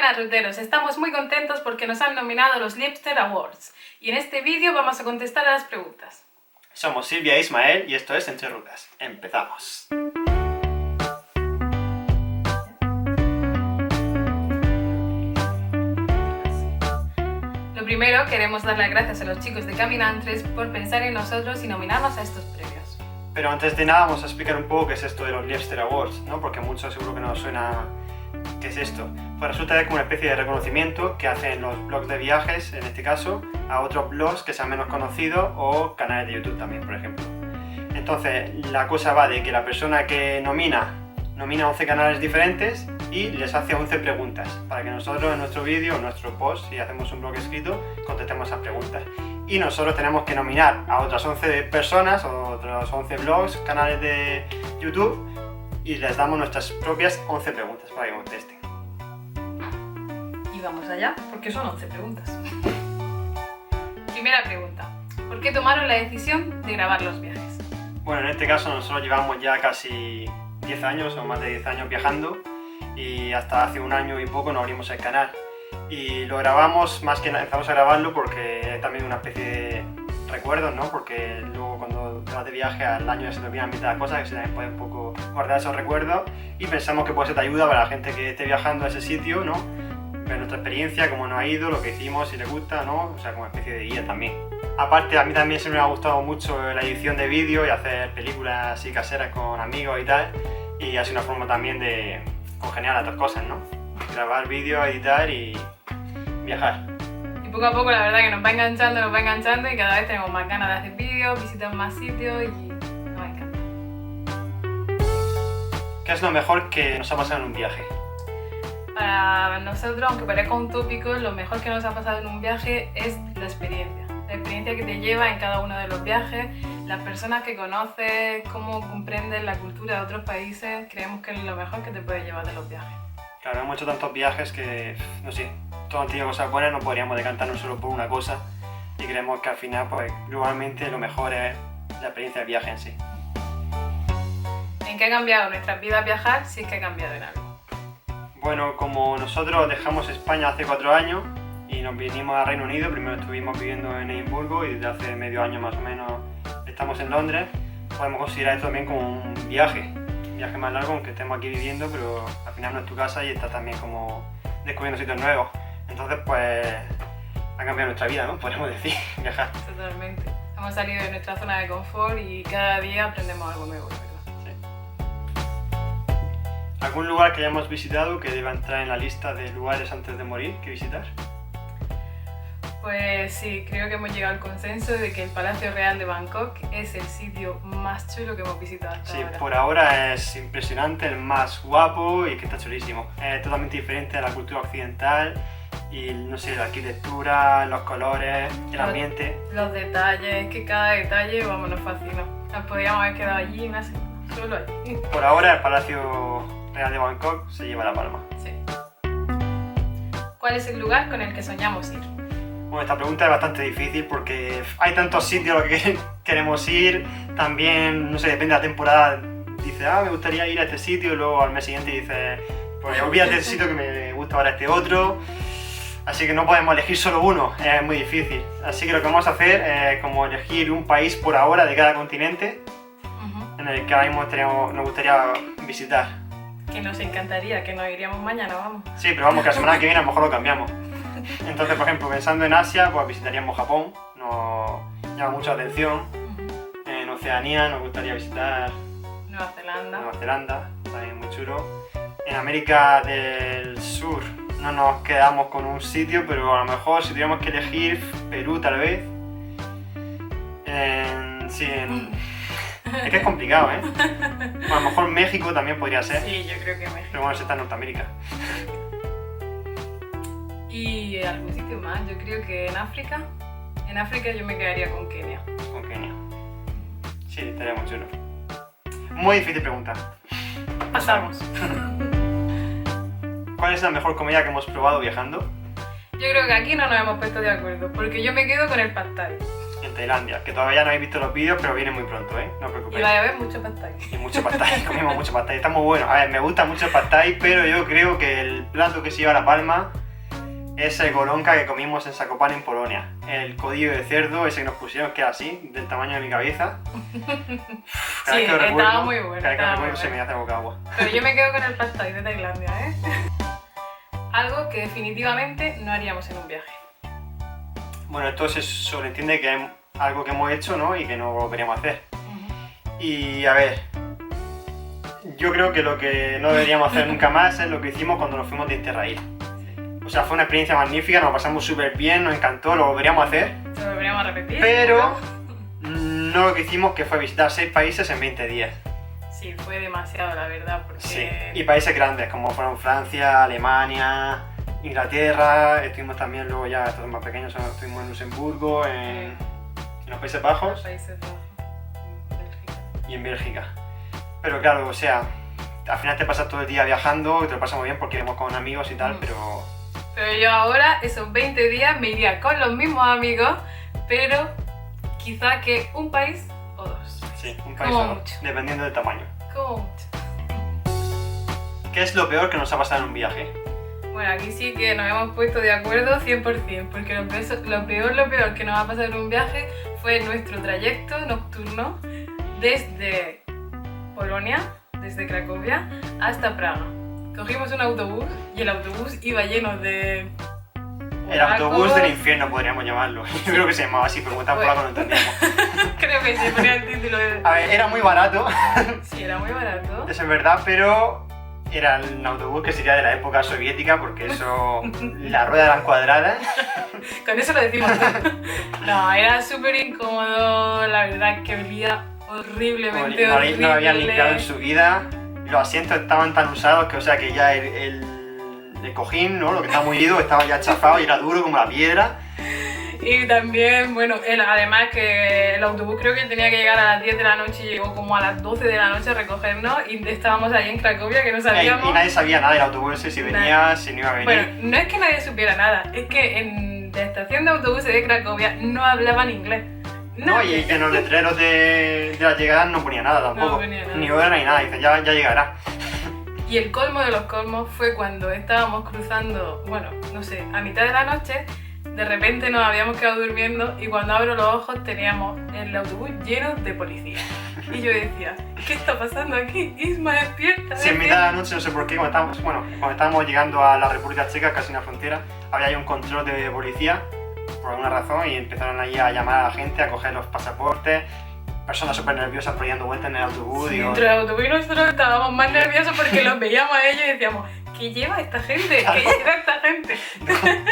Buenas ruteros, estamos muy contentos porque nos han nominado a los Lipster Awards y en este vídeo vamos a contestar a las preguntas. Somos Silvia e Ismael y esto es Entre Rutas. ¡Empezamos! Lo primero, queremos dar las gracias a los chicos de Caminantes por pensar en nosotros y nominarnos a estos premios. Pero antes de nada vamos a explicar un poco qué es esto de los Lipster Awards, ¿no? Porque a muchos seguro que no os suena qué es esto. Pues resulta que es como una especie de reconocimiento que hacen los blogs de viajes, en este caso, a otros blogs que sean menos conocidos o canales de YouTube también, por ejemplo. Entonces, la cosa va de que la persona que nomina 11 canales diferentes y les hace 11 preguntas para que nosotros en nuestro vídeo, en nuestro post, si hacemos un blog escrito, contestemos esas preguntas. Y nosotros tenemos que nominar a otras 11 personas o otros 11 blogs, canales de YouTube y les damos nuestras propias 11 preguntas para que contesten. Y vamos allá, porque son 11 preguntas. Primera pregunta, ¿por qué tomaron la decisión de grabar los viajes? Bueno, en este caso nosotros llevamos ya casi 10 años o más de 10 años viajando y hasta hace un año y poco nos abrimos el canal. Y lo grabamos, más que nada empezamos a grabarlo porque es también una especie de recuerdos, ¿no? Porque luego cuando te vas de viaje al año se te olvidan mitad de cosas, que se también puede un poco guardar esos recuerdos y pensamos que puede ser de ayuda para la gente que esté viajando a ese sitio, ¿no? Ver nuestra experiencia, cómo nos ha ido, lo que hicimos, si le gusta, ¿no? O sea, como una especie de guía también. Aparte, a mí también siempre me ha gustado mucho la edición de vídeo y hacer películas así caseras con amigos y tal, y ha sido una forma también de congeniar las dos cosas, ¿no? Grabar vídeo, editar y viajar. Y poco a poco la verdad que nos va enganchando y cada vez tenemos más ganas de hacer vídeos, visitar más sitios y nos encanta. ¿Qué es lo mejor que nos ha pasado en un viaje? Para nosotros, aunque parezca un tópico, lo mejor que nos ha pasado en un viaje es la experiencia. La experiencia que te lleva en cada uno de los viajes, las personas que conoces, cómo comprendes la cultura de otros países, creemos que es lo mejor que te puede llevar de los viajes. Claro, hemos hecho tantos viajes que, no sé, todos han tenido cosas buenas, no podríamos decantarnos solo por una cosa y creemos que al final, pues, globalmente lo mejor es la experiencia del viaje en sí. ¿En qué ha cambiado nuestras vidas viajar, si es que ha cambiado en algo? Bueno, como nosotros dejamos España hace 4 años y nos vinimos a Reino Unido, primero estuvimos viviendo en Edimburgo y desde hace medio año más o menos estamos en Londres, podemos considerar esto también como un viaje más largo, aunque estemos aquí viviendo, pero al final no es tu casa y estás también como descubriendo sitios nuevos. Entonces, pues, ha cambiado nuestra vida, ¿no? Podemos decir, viajar. Totalmente. Hemos salido de nuestra zona de confort y cada día aprendemos algo nuevo, ¿verdad? Sí. ¿Algún lugar que hayamos visitado que deba entrar en la lista de lugares antes de morir que visitar? Pues sí, creo que hemos llegado al consenso de que el Palacio Real de Bangkok es el sitio más chulo que hemos visitado hasta ahora. Sí, por ahora es impresionante, el más guapo y que está chulísimo. Es totalmente diferente a la cultura occidental y, no sé, la arquitectura, los colores, el ambiente. Los detalles, que cada detalle, vamos, nos fascinó. Nos podríamos haber quedado allí una semana, solo allí. Por ahora el Palacio Real de Bangkok se lleva la palma. Sí. ¿Cuál es el lugar con el que soñamos ir? Bueno, esta pregunta es bastante difícil porque hay tantos sitios a los que queremos ir, también, no sé, depende de la temporada, dices, me gustaría ir a este sitio y luego al mes siguiente dices, pues olvídate del sitio que me gusta ahora este otro, así que no podemos elegir solo uno, es muy difícil. Así que lo que vamos a hacer es como elegir un país por ahora de cada continente en el que ahora mismo nos gustaría visitar. Que nos encantaría, que nos iríamos mañana, vamos. Sí, pero vamos, que la semana que viene a lo mejor lo cambiamos. Entonces, por ejemplo, pensando en Asia, pues visitaríamos Japón, nos llama mucho la atención. En Oceanía nos gustaría visitar Nueva Zelanda, también muy chulo. En América del Sur no nos quedamos con un sitio, pero a lo mejor si tuviéramos que elegir Perú tal vez. Es que es complicado, ¿eh? Bueno, a lo mejor México también podría ser. Sí, yo creo que México. Pero bueno, eso está en Norteamérica. Y algún sitio más, yo creo que en África. En África yo me quedaría con Kenia. Con Kenia. Sí, estaría muy chulo. Muy difícil pregunta. Pasamos. ¿Cuál es la mejor comida que hemos probado viajando? Yo creo que aquí no nos hemos puesto de acuerdo, porque yo me quedo con el pad thai. en Tailandia, que todavía no habéis visto los vídeos, pero viene muy pronto, no os Y preocupéis. vaya a haber mucho pad thai. Y mucho pad thai, comimos mucho pad thai, está muy bueno. A ver, me gusta mucho el pad thai, pero yo creo que el plato que se lleva la palma es el golonka que comimos en Zakopane, en Polonia. El codillo de cerdo, ese que nos pusieron, que era así, del tamaño de mi cabeza. Cada Sí, vez que lo estaba recuerdo, muy bueno, cada vez que estaba lo recuerdo muy se me bueno. hace la boca agua. Pero yo me quedo con el pad thai de Tailandia, ¿eh? Algo que definitivamente no haríamos en un viaje. Bueno, esto se sobreentiende que es algo que hemos hecho, ¿no? Y que no volveríamos a hacer. Y a ver, yo creo que lo que no deberíamos hacer nunca más es lo que hicimos cuando nos fuimos de Interrail. O sea, fue una experiencia magnífica, nos pasamos súper bien, nos encantó, lo volveríamos a hacer, Se lo volveríamos a repetir. pero no lo que hicimos, que fue visitar 6 países en 20 días. Sí, fue demasiado, la verdad, porque... Sí, y países grandes como fueron Francia, Alemania, Inglaterra, estuvimos también luego ya, estos más pequeños, estuvimos en Luxemburgo, en los Países Los Bajos Países Bajos, Bélgica. y en Bélgica. Pero claro, o sea, al final te pasas todo el día viajando y te lo pasas muy bien porque íbamos con amigos y tal, pero... Pero yo ahora, esos 20 días, me iría con los mismos amigos, pero quizá que un país o dos. Sí, un país Como o dos, mucho. dependiendo del tamaño. Como mucho. ¿Qué es lo peor que nos ha pasado en un viaje? Bueno, aquí sí que nos hemos puesto de acuerdo 100%, porque lo peor que nos ha pasado en un viaje fue nuestro trayecto nocturno desde Polonia, desde Cracovia, hasta Praga. Cogimos un autobús y el autobús iba lleno de... El autobús polacos. del infierno podríamos llamarlo. Yo creo que se llamaba así, pero como tan Bueno. polaco no entendíamos. Creo que se ponía el título de... A ver, era muy barato, Sí, era muy barato. eso es verdad, pero era un autobús que sería de la época soviética, porque eso, las ruedas eran cuadradas. Con eso lo decimos todo. No, era súper incómodo, la verdad que olía horriblemente No, horrible. no lo habían limpiado en su vida, los asientos estaban tan usados que, o sea, que ya el cojín, ¿no? Lo que estaba mullido, estaba ya chafado y era duro como la piedra. Y también, bueno, además que el autobús creo que tenía que llegar a las 10 de la noche y llegó como a las 12 de la noche a recogernos y estábamos ahí en Cracovia que no sabíamos... Y nadie sabía nada del autobús, si venía, si no iba a venir. Bueno, no es que nadie supiera nada, es que en la estación de autobuses de Cracovia no hablaban inglés. No, y en los letreros de la llegada no ponía nada tampoco. No ponía nada. Ni hora ni nada, dicen ya llegará. Y el colmo de los colmos fue cuando estábamos cruzando, bueno, no sé, a mitad de la noche, de repente nos habíamos quedado durmiendo y cuando abro los ojos teníamos el autobús lleno de policías. Y yo decía, ¿qué está pasando aquí? Isma, despierta. Si en mitad de la noche, no sé por qué, cuando estábamos llegando a la República Checa, casi en la frontera, había ahí un control de policía, por alguna razón, y empezaron ahí a llamar a la gente, a coger los pasaportes, personas súper nerviosas por ahí dando vueltas en el autobús. Sí, Digo, dentro del autobús nosotros estábamos más nerviosos porque los veíamos a ellos y decíamos, ¿qué lleva esta gente? ¿Qué lleva esta gente?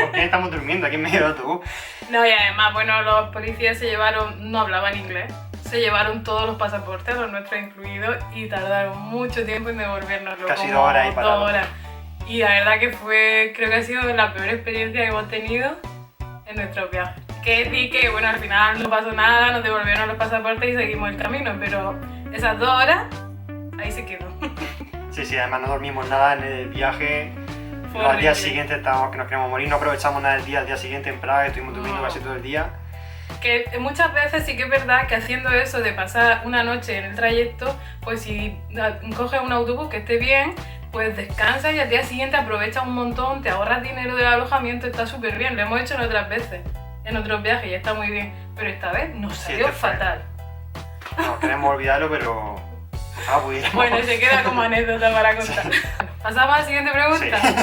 ¿por qué estamos durmiendo aquí en medio del autobús? No, y además, bueno, los policías se llevaron, no hablaban inglés, se llevaron todos los pasaportes, los nuestros incluidos, y tardaron mucho tiempo en devolvernoslo. Casi como 2 horas ahí parados. 2 horas. Y la verdad que creo que ha sido la peor experiencia que hemos tenido en nuestros viajes. Que decir que, bueno, al final no pasó nada, nos devolvieron los pasaportes y seguimos el camino, pero esas 2 horas, ahí se quedó. Sí, además no dormimos nada en el viaje. Fue Al día horrible. siguiente estábamos que nos queríamos morir, no aprovechamos nada del día, al día siguiente en Praga, estuvimos durmiendo No. casi todo el día. Que muchas veces sí que es verdad que haciendo eso de pasar una noche en el trayecto, pues si coges un autobús que esté bien, pues descansas y al día siguiente aprovechas un montón, te ahorras dinero del alojamiento, está súper bien. Lo hemos hecho en otras veces, en otros viajes y está muy bien. Pero esta vez nos Sí, salió te fue. fatal. No, queremos olvidarlo, pero ojalá pudiéramos. Bueno, se queda como anécdota para contar. Pasamos a la siguiente pregunta. Sí.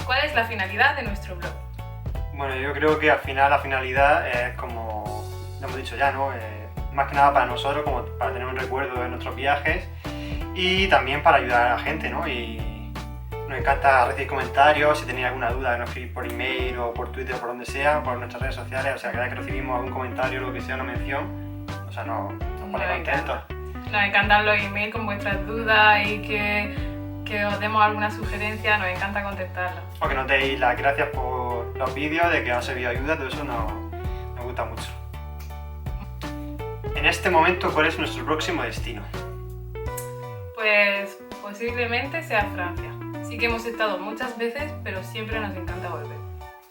¿Cuál es la finalidad de nuestro blog? Bueno, yo creo que al final la finalidad es como lo hemos dicho ya, ¿no? Más que nada para nosotros, como para tener un recuerdo de nuestros viajes y también para ayudar a la gente, ¿no? Y nos encanta recibir comentarios, si tenéis alguna duda, nos escribís por email o por Twitter, por donde sea, por nuestras redes sociales, o sea, cada vez que recibimos algún comentario, lo que sea, una mención, o sea, nos pone contentos. Nos encantan los emails con vuestras dudas y que os demos alguna sugerencia, nos encanta contestarlas. O que nos deis las gracias por los vídeos, de que os ha servido ayuda, todo eso nos gusta mucho. En este momento, ¿cuál es nuestro próximo destino? Pues posiblemente sea Francia. Sí que hemos estado muchas veces, pero siempre nos encanta volver.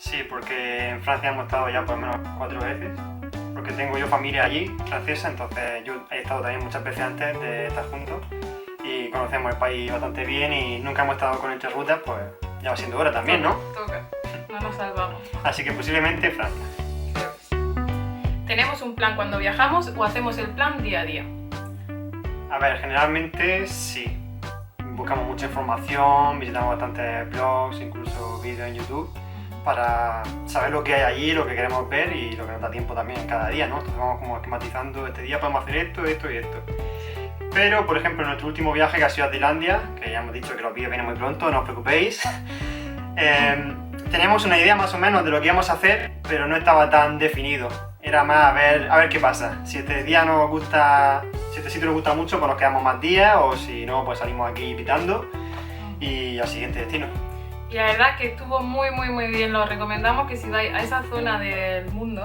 Sí, porque en Francia hemos estado ya por lo menos 4 veces, porque tengo yo familia allí, francesa, entonces yo he estado también muchas veces antes de estar juntos y conocemos el país bastante bien y nunca hemos estado con entre rutas, pues ya va siendo hora también, ¿no? Toca, no nos salvamos. Así que posiblemente Francia. Creo que sí. ¿Tenemos un plan cuando viajamos o hacemos el plan día a día? A ver, generalmente sí. Buscamos mucha información, visitamos bastantes blogs, incluso vídeos en YouTube, para saber lo que hay allí, lo que queremos ver y lo que nos da tiempo también cada día, ¿no? Entonces vamos como esquematizando, este día podemos hacer esto, esto y esto. Pero, por ejemplo, en nuestro último viaje que ha sido a Tailandia, que ya hemos dicho que los vídeos vienen muy pronto, no os preocupéis, teníamos una idea más o menos de lo que íbamos a hacer, pero no estaba tan definido. Era más a ver qué pasa. Si este día nos gusta, si este sitio nos gusta mucho, pues nos quedamos más días, o si no, pues salimos aquí pitando y al siguiente destino. Y la verdad que estuvo muy bien, lo recomendamos que si vais a esa zona del mundo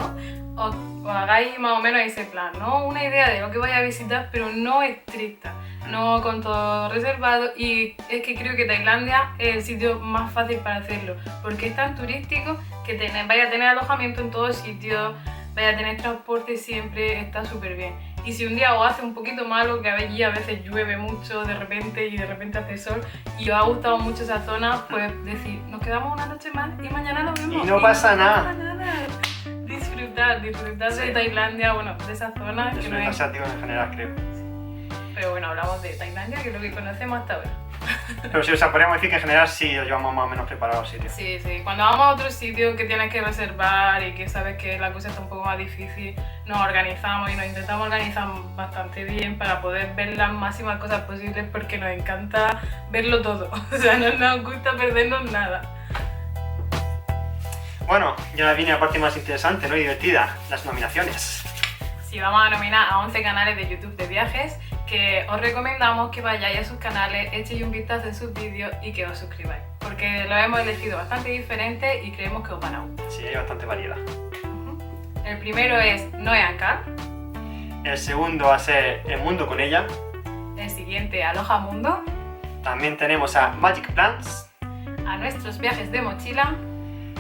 os hagáis más o menos ese plan, ¿no? Una idea de lo que vais a visitar, pero no estricta, no con todo reservado, y es que creo que Tailandia es el sitio más fácil para hacerlo, porque es tan turístico que vais a tener alojamiento en todos sitios, vais a tener transporte siempre, está súper bien. Y si un día os hace un poquito malo, que allí a veces llueve mucho de repente y de repente hace sol, y os ha gustado mucho esa zona, pues decir, nos quedamos una noche más y mañana lo vemos. Y no pasa nada. Disfrutar de Tailandia, bueno, de esa zona. Es que un no es... asiático en general, creo. Pero bueno, hablamos de Tailandia, que es lo que conocemos hasta ahora. Pero sí, o sea, podríamos decir que en general sí lo llevamos más o menos preparado al sitio. Sí, cuando vamos a otro sitio que tienes que reservar y que sabes que la cosa está un poco más difícil, nos organizamos y nos intentamos organizar bastante bien para poder ver las máximas cosas posibles, porque nos encanta verlo todo, o sea, no nos gusta perdernos nada. Bueno, ya ahora viene la parte más interesante, ¿no? Y divertida, las nominaciones. Sí, vamos a nominar a 11 canales de YouTube de viajes, que os recomendamos que vayáis a sus canales, echéis un vistazo en sus vídeos y que os suscribáis, porque los hemos elegido bastante diferentes y creemos que os van a gustar. Sí, hay bastante variedad. El primero es Noe Ankar, El segundo va a ser El Mundo con ella. el siguiente Aloha Mundo, También tenemos a Magic Plants, a Nuestros Viajes de Mochila,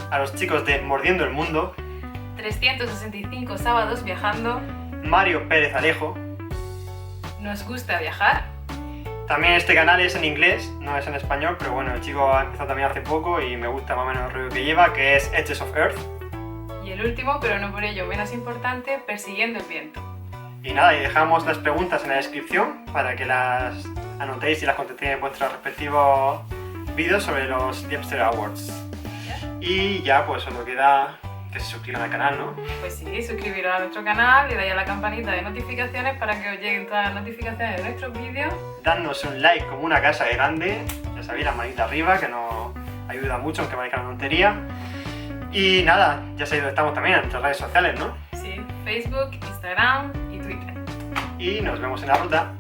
a los chicos de Mordiendo el Mundo, 365 sábados viajando, Mario Pérez Alejo. Nos gusta viajar, También este canal es en inglés, no es en español, pero bueno, el chico ha empezado también hace poco y me gusta más o menos el rollo que lleva, que es Edges of Earth. y el último, pero no por ello menos importante, Persiguiendo el Viento. Y nada, y dejamos las preguntas en la descripción para que las anotéis y las contestéis en vuestros respectivos vídeos sobre los Diepster Awards. Y ya pues solo queda que se suscriban al canal, ¿no? Pues sí, suscribiros a nuestro canal y dais a la campanita de notificaciones para que os lleguen todas las notificaciones de nuestros vídeos. Dadnos un like como una casa grande, ya sabéis, la manita arriba, que nos ayuda mucho, aunque parezca una tontería. Y nada, ya sabéis dónde estamos también, en nuestras redes sociales, ¿no? Sí, Facebook, Instagram y Twitter. Y nos vemos en la ruta.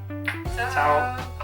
Chao. Chao.